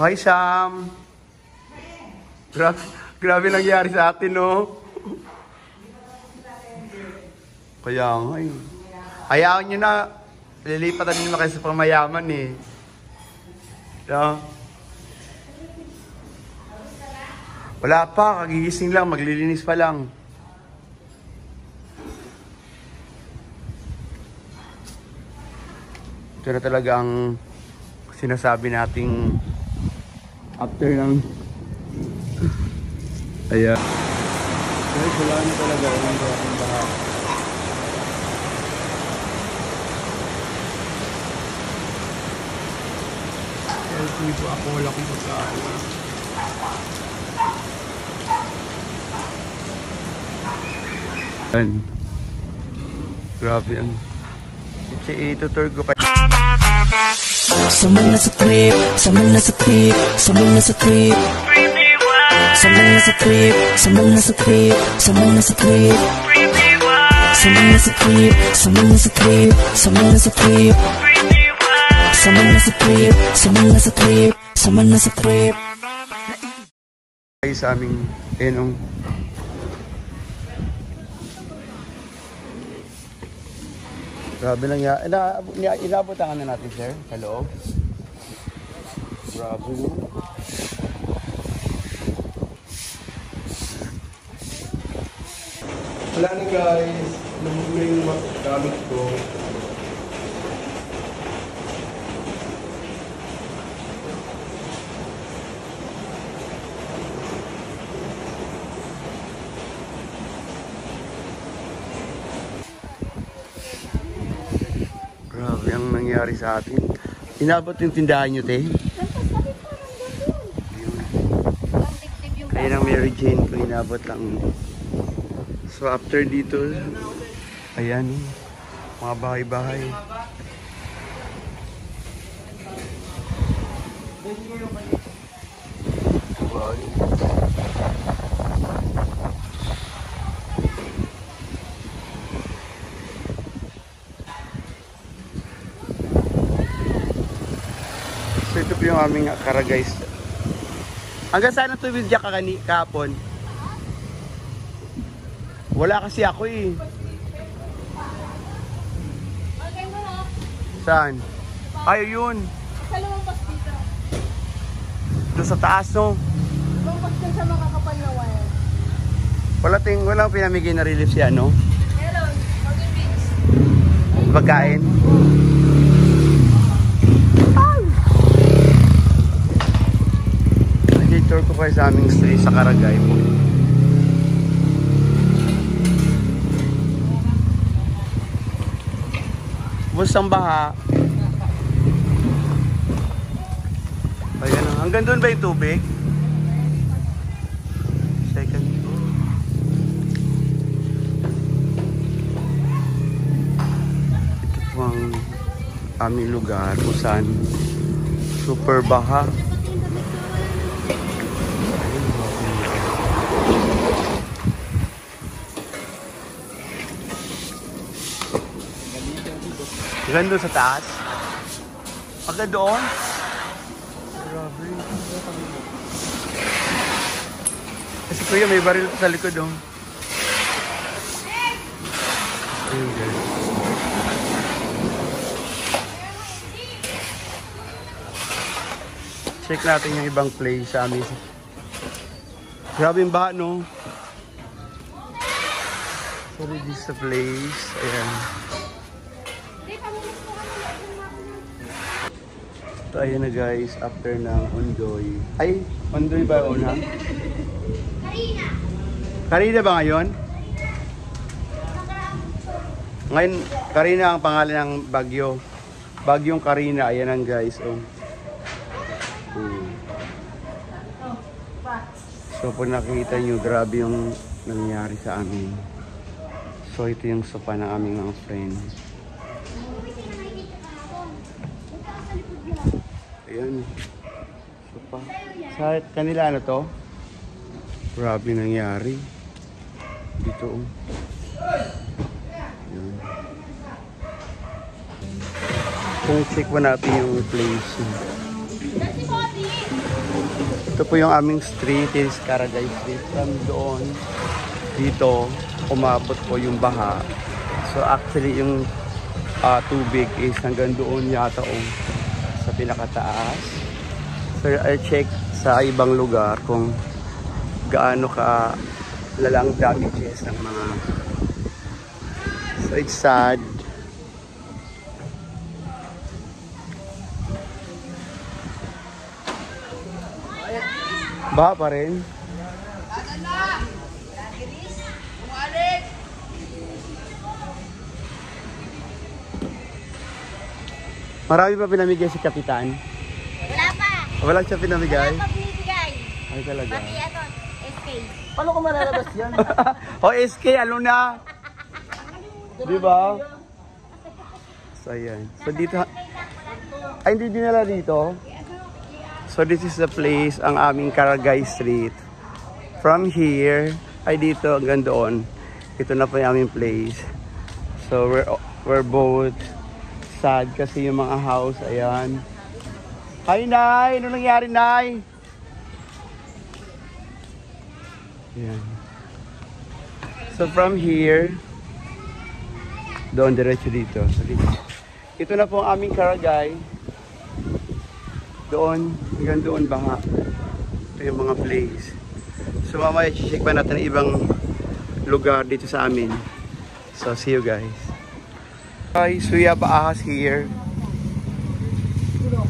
Hi, Sam. Grabe nangyari sa atin, no? Kaya nga eh. Hayaan nyo na. Lilipatan nyo na kayo sa pamayaman eh. No? Wala pa. Kagigising lang. Maglilinis pa lang. Ito na talaga ang sinasabi nating after ng ayan. Guys, wala na talaga ang baha. Hindi po ako wala kong pagkain. Ayan. Grabe yan. Itutur ko pa. Sama na sa trip, sama na sa trip, sama na sa trip. Sama na sa trip, sama na sa trip, sama na sa trip. Sama na sa trip, sama na sa trip, sama na sa trip. Sama na sa trip, sama na sa trip, sama na sa trip. Ay sa aming enong grabe lang yan. Inabutan na natin, sir. Hello. Grabe mo. Wala na guys. Namumula yung gamit ko. Grabe ang nangyari sa atin. Inabot yung tindahan nyo, te. Kaya ng Mary Jane ko, inabot lang. So after dito, ayan, mga bahay-bahay. Wow. So ito po yung aming akara guys. Hanggang saan ang tubig dyan kahapon? Wala kasi ako eh. Saan? Ay, yun. Sa lumampas dito. Doon sa taas, no? Lumampas dun sa makakapal na wire. Walang pinamigay na relief siya, no? Meron. Mag-beans. Pagkain. Nag-tour ko kayo sa aming stay sa Karagay po. Bustang baha. Ayan, hanggang doon ba yung tubig? Second floor. Ito po ang aming lugar kung saan super baha. Hanggang doon sa taas? Hanggang doon? Grabe. Kasi kuya may baril sa likod doon. Ayun guys. Check natin yung ibang place sa amin. Grabe yung baha, no? Sorry, this is the place. Ayan. So ayan na guys, after ng Ondoy. Ay, Ondoy ba yun ha? Karina. Karina ba ngayon? Ngayon, Karina ang pangalan ng bagyo. Bagyong Karina, ayan ang guys. Oh. So kung nakikita nyo, grabe yung nangyari sa amin. So ito yung sopa ng aming mga friend. Ayan. Sopa. Sa kanila ano to? Grabe nangyari. Dito. Ayan. Kung check mo natin yung place. Ito po yung aming street, is Caragay Street. From doon, dito, umabot po yung baha. So actually yung tubig is hanggang doon yata sa pinakataas. So I check sa ibang lugar kung gaano ka lalang damages ng mga. So it's sad. Baha pa rin. Marami pa pinamigay si Kapitan? Wala pa. Wala siya pinamigay? Wala pa binibigay. Ay talaga. Pati ano, SK. Paano ko malalabas yan? O SK, ano na? Di ba? So ayan. So dito, ay hindi dinala dito. So this is the place, ang aming Caragay Street. From here, ay dito hanggang doon. Ito na po yung aming place. So we're both sad kasi yung mga house, ayan. Hi, Nay! Ano nangyari, Nay? Ayan. So from here, doon, diretso dito. So, ito na po ang aming Caragay. Doon, hanggang doon baha. Ito yung mga place. So mamaya, check pa natin ang ibang lugar dito sa amin. So, see you guys. Guys, we have ahas here.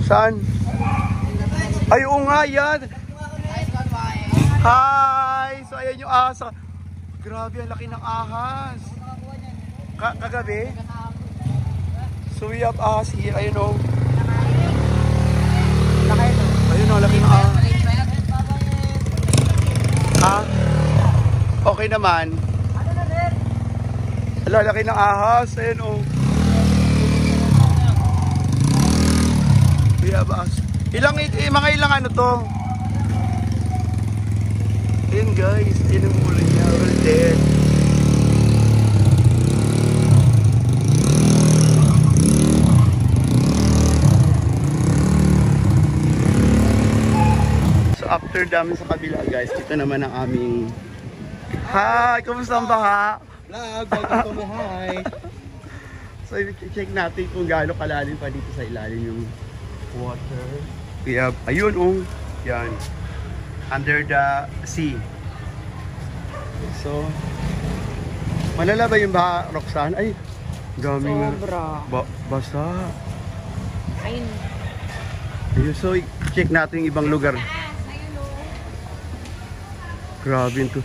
Saan? Ay, oo nga yan. Hi! So, ayan yung ahas. Grabe, ang laki ng ahas. Kagabi? So, we have ahas here. Ayun o. Ayun o, laki ng ahas. Ha? Okay naman. Ala, laki ng ahas. Ayun o. We have ahas. Mga ilang ano to? Ayun guys, ayun ang ulo niya. Well dead. So after dami sa kabila guys, ito naman ang aming. Hi! Kumusta ang baha? Vlog, welcome to hi. So check natin kung gaano kalalim pa dito sa ilalim yung water. We have, ayun yan. Under the sea. So, malala ba yung baha, Roxanne? Ay, daming Sobra. basa. Ayun. Ayun, so check natin yung ibang lugar. Ayun o. Grabe to.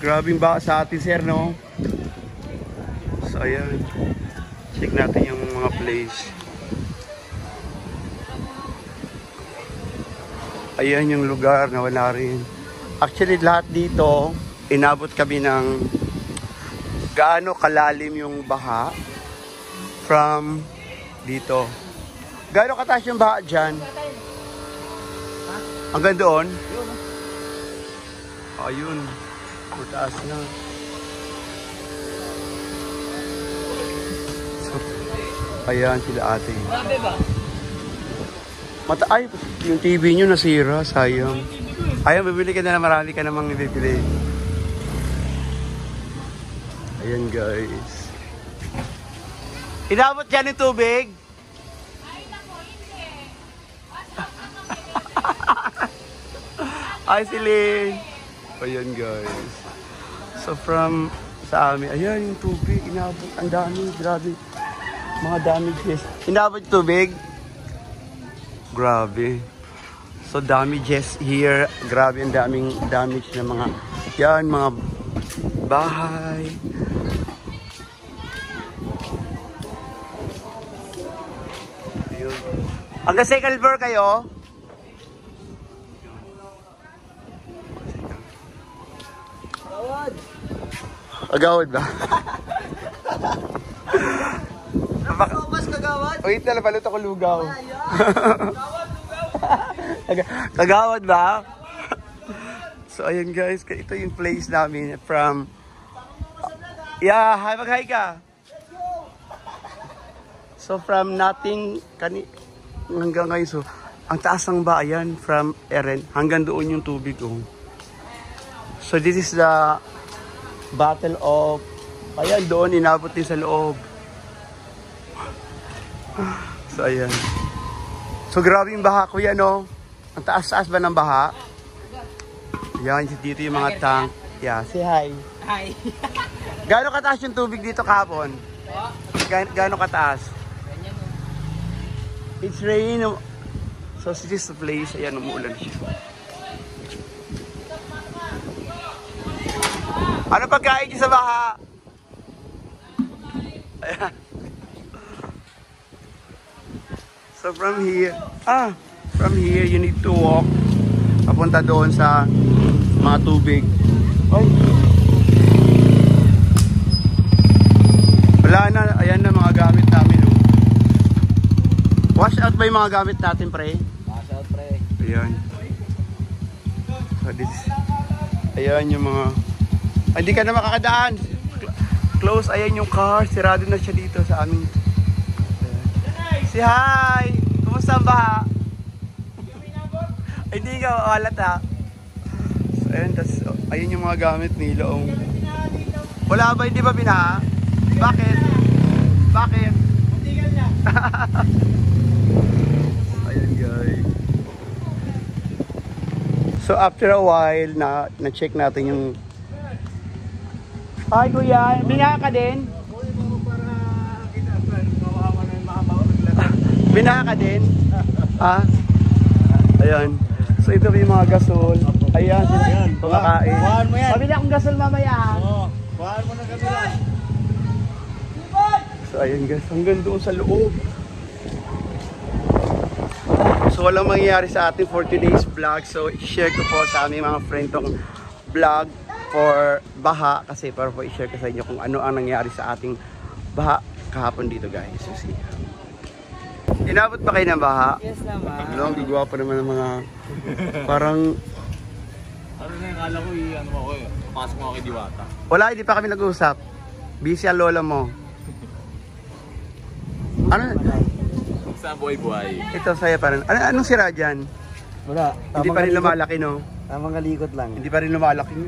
Grabing baha sa atin, sir, no? So, ayan. Check natin yung mga place. Ayan yung lugar na wala rin. Actually, lahat dito, inabot kami ng gaano kalalim yung baha from dito. Gaano kataas yung baha dyan? Hanggang doon? Ayun. Mataas na. So, ayan sila ate. Grabe ba? Ay, yung TV nyo nasira, sayang. Ayan, bibili ka na marami ka namang bibili. Ayan guys. Inabot yan yung tubig? Ay, nako, hindi. Ay, silin. Ayan guys. So from sa amin, ayan yung tubig, inabot. Ang dami, grabe. Mga damages. Inabot yung tubig? Grabe. So damages here. Grabe ang daming damage na mga, yan, mga bahay. Ayun. Hanggang second floor kayo? Agawad ba? Mas kagawad? Wait na, balot ako lugaw. Kagawad ba? So ayun guys, ito yung place namin from. Yeah, hi, mag-hi ka. So from nothing hanggang ngayon, so Ang taas ng bayan from Eren hanggang doon yung tubig oh. So this is the Battle of, ayan doon inabot din sa loob. So ayan. So grabe yung baha kuya no. Ang taas-taas ba ng baha? Ayan dito yung mga tank. Yeah, say hi. Hi. Gaano kataas yung tubig dito kahapon? Gaano kataas? It's raining. So this is the place. Ayan, umuulan siya. Ano pagkain niyo sa baha? Ayan. So from here you need to walk papunta doon sa mga tubig. Ay. Wala na, ayan na mga gamit namin. Oh. Wash out ba yung mga gamit natin, pre? Wash out, pre. Ayan. So this, ayan yung mga, hindi ka na makakadaan. Close, ayan yung car. Sirado na siya dito sa amin. Si hi! Kumusta ang baha? Hindi ka makalat ha. So ayan, tas, ayun yung mga gamit nila. Oh. Wala ba? Hindi ba binaha? Bakit? Bakit? Ayan guys. So after a while, na-check natin yung... Ay kuya, binaha ka din? Binaha ka din? Ha? Ayan. So ito yung mga gasol. Ayan, kumakain. Kuhaan mo yan. Pabili akong gasol mamaya. Oo. Kuhaan mo na kami yan. So ayun guys, hanggang doon sa loob. So walang mangyayari sa ating for today's vlog. So i-share ko po sa aming mga friend tong vlog for baha. Kasi para po i-share ko sa inyo kung ano ang nangyari sa ating baha kahapon dito guys. So see. Inabot ba kayo ng baha? Yes naman. Ano, gagawa pa naman ng mga parang... Ano na yung kala ko ano ako eh. Pasok mo ako kay Diwata. Wala, hindi pa kami nag-uusap. Busy ang lola mo. Ano? Sa buhay-buhay. Ito saya pa rin. Anong sira dyan? Wala. Hindi pa rin lumalaki, no? Tamang kalikot lang. Hindi pa rin lumalaki.